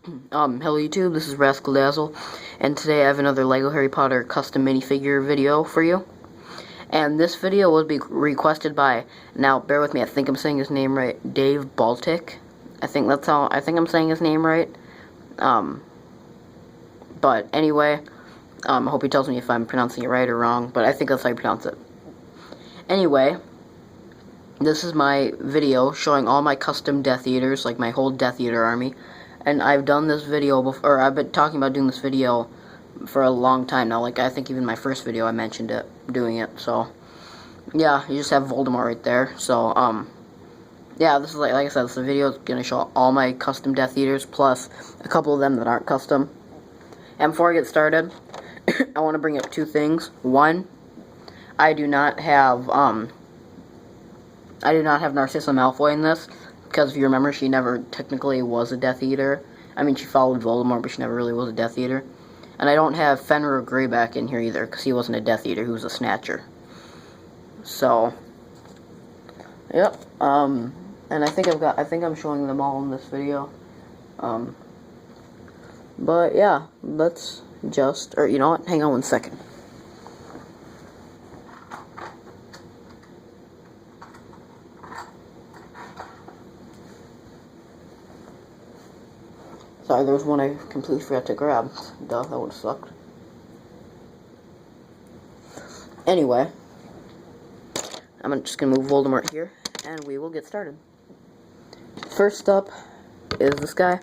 Hello YouTube, this is Rascal Dazzle, and today I have another LEGO Harry Potter custom minifigure video for you. And this video will be requested by, now bear with me, I think I'm saying his name right, Dave Baltic. I think I'm saying his name right. But anyway, I hope he tells me if I'm pronouncing it right or wrong, but I think that's how you pronounce it. Anyway, this is my video showing all my custom Death Eaters, like my whole Death Eater army. And I've done this video before, or I've been talking about doing this video for a long time now. Like, I think even my first video I mentioned it, doing it. So, yeah, you just have Voldemort right there. So, yeah, this is like I said, this video is going to show all my custom Death Eaters, plus a couple of them that aren't custom. And before I get started, I want to bring up two things. One, I do not have Narcissa Malfoy in this. Because if you remember, she never technically was a Death Eater. I mean, she followed Voldemort, but she never really was a Death Eater. And I don't have Fenrir Greyback in here either, because he wasn't a Death Eater, he was a Snatcher. So, yep. And I think I'm showing them all in this video. But yeah, let's just, or you know what? Hang on 1 second. Sorry, there was one I completely forgot to grab. Duh, that would have sucked. Anyway, I'm just going to move Voldemort here, and we will get started. First up is this guy.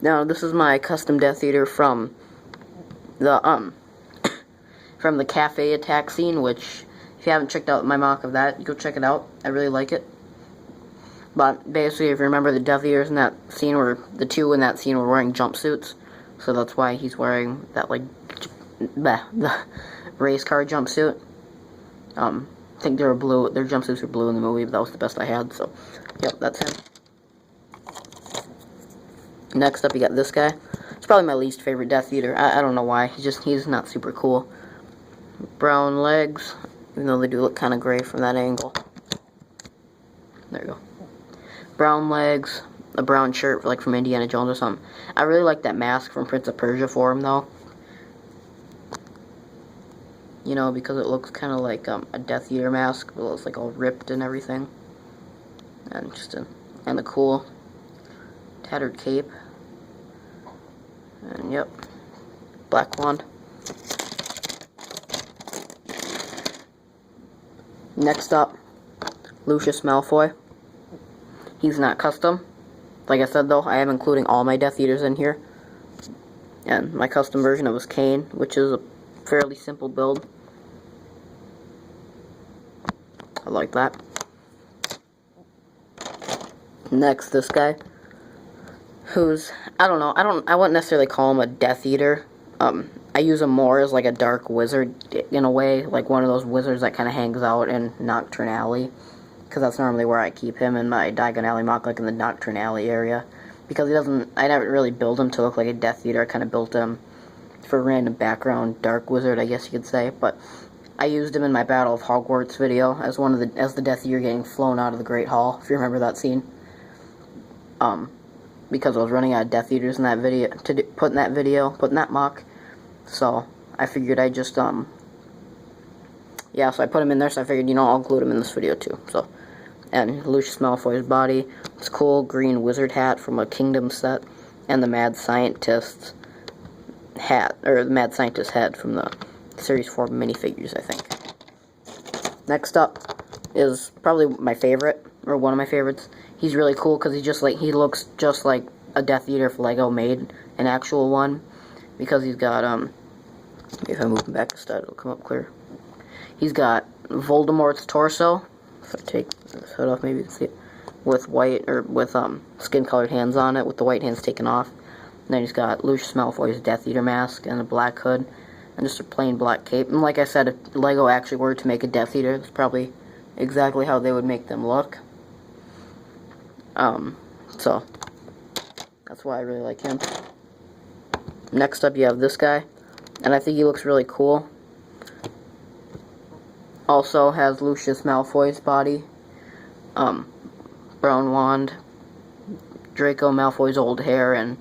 Now, this is my custom Death Eater from the, from the cafe attack scene, which, if you haven't checked out my mock of that, go check it out. I really like it. But basically, if you remember, the Death Eaters in that scene the two in that scene were wearing jumpsuits, so that's why he's wearing that, like, the race car jumpsuit. I think they were blue. Their jumpsuits were blue in the movie, but that was the best I had. So, yep, that's him. Next up, you got this guy. It's probably my least favorite Death Eater. I don't know why. He's not super cool. Brown legs, even though they do look kind of gray from that angle. There you go. Brown legs, a brown shirt, like from Indiana Jones or something. I really like that mask from Prince of Persia for him, though. You know, because it looks kind of like a Death Eater mask, but it's like all ripped and everything. And and the cool tattered cape. And yep, black wand. Next up, Lucius Malfoy. He's not custom. Like I said, though, I am including all my Death Eaters in here. And my custom version of his cane, which is a fairly simple build. I like that. Next, this guy, who's, I don't know, I wouldn't necessarily call him a Death Eater. I use him more as like a dark wizard in a way, like one of those wizards that kind of hangs out in Nocturne Alley. Because that's normally where I keep him in my Diagon Alley mock, like in the Nocturne Alley area. Because I never really build him to look like a Death Eater. I kind of built him for a random background dark wizard, I guess you could say. But I used him in my Battle of Hogwarts video as as the Death Eater getting flown out of the Great Hall, if you remember that scene. Because I was running out of Death Eaters in that video, put in that mock. So I figured I'd just, yeah, so I put him in there, so I figured, you know, I'll include him in this video too. So, and Lucius Malfoy's body, this cool green wizard hat from a Kingdom set, and the Mad Scientist's hat, or the Mad Scientist head from the Series 4 minifigures, I think. Next up is probably my favorite, or one of my favorites. He's really cool because he looks just like a Death Eater if LEGO made an actual one, because he's got, if I move him back a stud, it'll come up clear. He's got Voldemort's torso. If I take this hood off, maybe you can see it. With white, or with skin-colored hands on it, with the white hands taken off. And then he's got Lucius Malfoy's Death Eater mask and a black hood, and just a plain black cape. And like I said, if LEGO actually were to make a Death Eater, that's probably exactly how they would make them look. So that's why I really like him. Next up, you have this guy, and I think he looks really cool. Also has Lucius Malfoy's body, brown wand, Draco Malfoy's old hair, and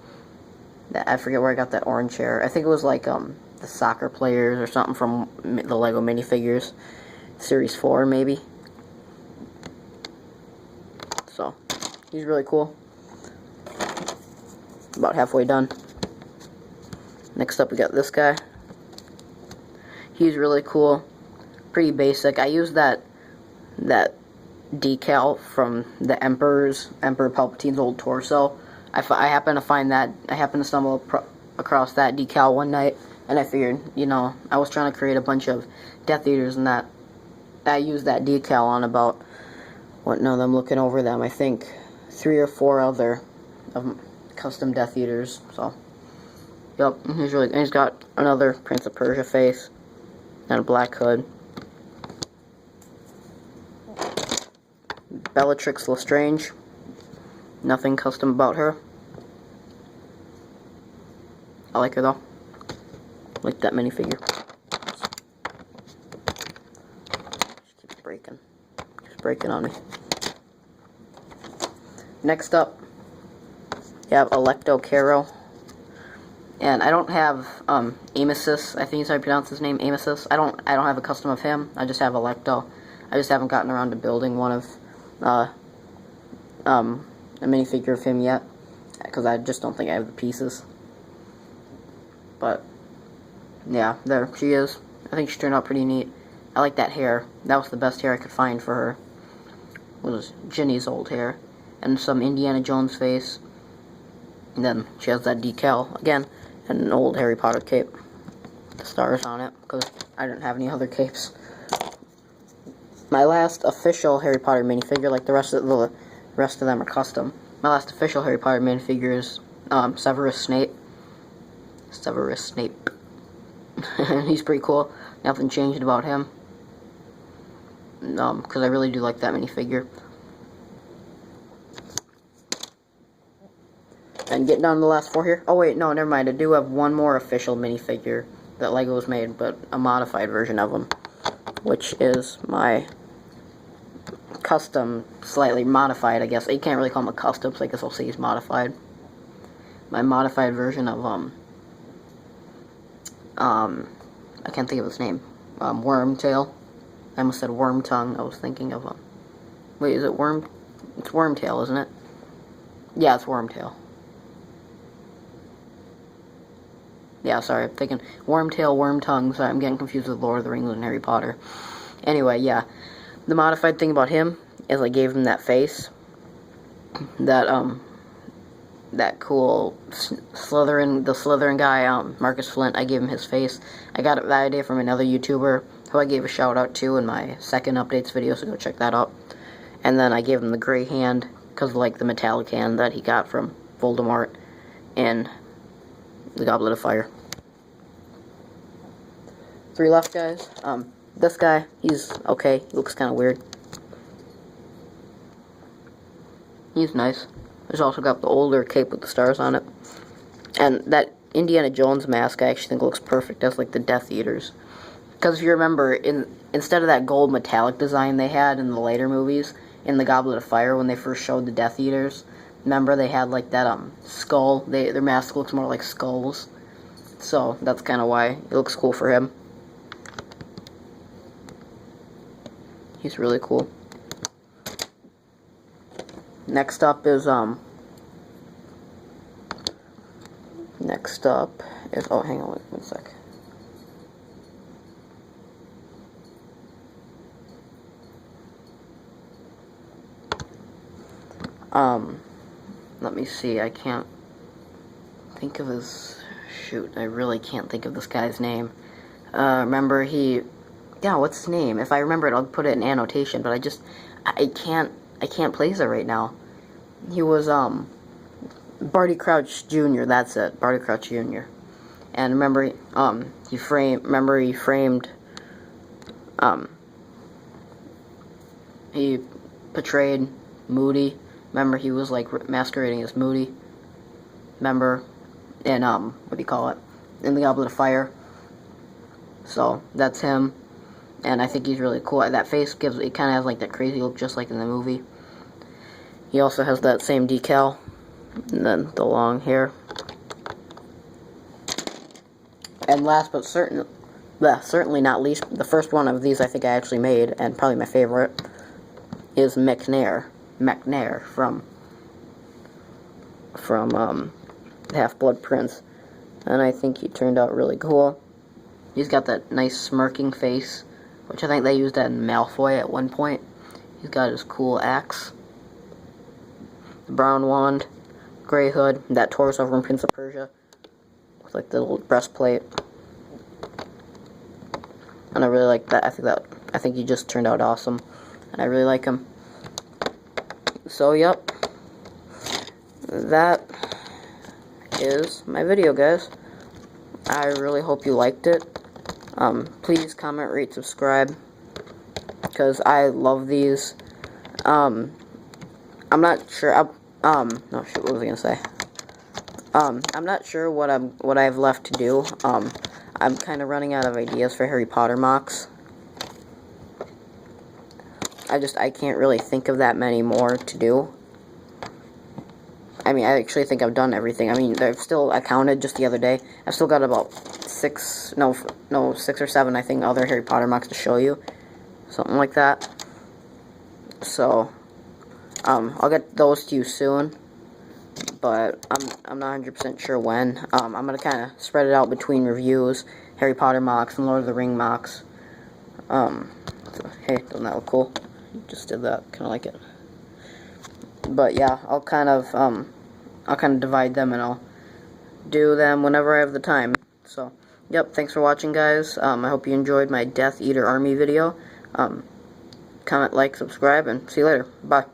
I forget where I got that orange hair. I think it was like the soccer players or something from the Lego minifigures, Series 4 maybe. So he's really cool. About halfway done. Next up we got this guy. He's really cool. Pretty basic. I used that decal from the Emperor Palpatine's old torso. I happened to find that. I happened to stumble across that decal one night, and I figured, you know, I was trying to create a bunch of Death Eaters, and that I used that decal on about, what, now that I'm looking over them, I think 3 or 4 other custom Death Eaters. So, yep, he's got another Prince of Persia face and a black hood. Bellatrix Lestrange. Nothing custom about her. I like her though. Like that minifigure. Just keeps breaking. Just breaking on me. Next up, you have Alecto Caro. And I don't have Amesis. I think is how you pronounce his name, Amesis. I don't have a custom of him. I just have Alecto. I just haven't gotten around to building one of a minifigure of him yet, because I just don't think I have the pieces. But yeah, there she is. I think she turned out pretty neat. I like that hair. That was the best hair I could find for her. It was Ginny's old hair, and some Indiana Jones face. And then she has that decal again, and an old Harry Potter cape. The stars on it, because I didn't have any other capes. My last official Harry Potter minifigure, like the rest of them are custom. My last official Harry Potter minifigure is Severus Snape. Severus Snape. He's pretty cool. Nothing changed about him. Because I really do like that minifigure. And getting down to the last 4 here. Oh wait, no, never mind. I do have one more official minifigure that Lego's made, but a modified version of him, which is my custom, slightly modified, I guess. You can't really call him a custom, so I guess I'll say he's modified. My modified version of, I can't think of his name. Wormtail. I almost said Wormtongue. I was thinking of, wait, is it it's Wormtail, isn't it? Yeah, it's Wormtail. Yeah, sorry, I'm thinking Wormtail, Wormtongue. Sorry, I'm getting confused with Lord of the Rings and Harry Potter. Anyway, yeah. The modified thing about him is I gave him that face. That cool Slytherin guy, Marcus Flint, I gave him his face. I got that idea from another YouTuber who I gave a shout out to in my second updates video, so go check that out. And then I gave him the gray hand, because of like the metallic hand that he got from Voldemort in the Goblet of Fire. 3 left, guys. This guy, he's okay. He looks kind of weird. He's nice. There's also got the older cape with the stars on it. And that Indiana Jones mask I actually think looks perfect as like the Death Eaters. Because if you remember, instead of that gold metallic design they had in the later movies, in the Goblet of Fire when they first showed the Death Eaters, remember they had like that skull. Their mask looks more like skulls. So that's kind of why it looks cool for him. He's really cool. Next up is oh, hang on one sec. Let me see, I can't think of his, shoot, I really can't think of this guy's name. Remember yeah, what's his name? If I remember it, I'll put it in annotation, but I can't place it right now. He was, Barty Crouch Jr., that's it, Barty Crouch Jr. And remember, he framed, he portrayed Moody. Remember, he was, like, masquerading as Moody. Remember, in, what do you call it? In the Goblet of Fire. So, that's him. And I think he's really cool. That face it kind of has, like, that crazy look just like in the movie. He also has that same decal. And then the long hair. And last but certainly not least, the first one of these I think I actually made, and probably my favorite, is McNair from Half-Blood Prince. And I think he turned out really cool. He's got that nice smirking face, which I think they used that in Malfoy at one point. He's got his cool axe, the brown wand, gray hood, that torso from Prince of Persia, with like the little breastplate. And I really like that. I think he just turned out awesome, and I really like him. So yep, that is my video, guys. I really hope you liked it. Please comment, rate, subscribe, because I love these. I'm not sure. No, shit, what was I gonna say? I'm not sure what I have left to do. I'm kind of running out of ideas for Harry Potter mocks. I can't really think of that many more to do. I mean, I actually think I've done everything. I mean, I counted just the other day. I've still got about 6 or 7, I think, other Harry Potter mocks to show you. Something like that. So, I'll get those to you soon. But I'm not 100% sure when. I'm going to kind of spread it out between reviews, Harry Potter mocks, and Lord of the Ring mocks. So, hey, doesn't that look cool? Just did that. Kind of like it. But yeah, I'll kind of divide them, and I'll do them whenever I have the time. So, yep, thanks for watching, guys. I hope you enjoyed my Death Eater Army video. Comment, like, subscribe, and see you later. Bye.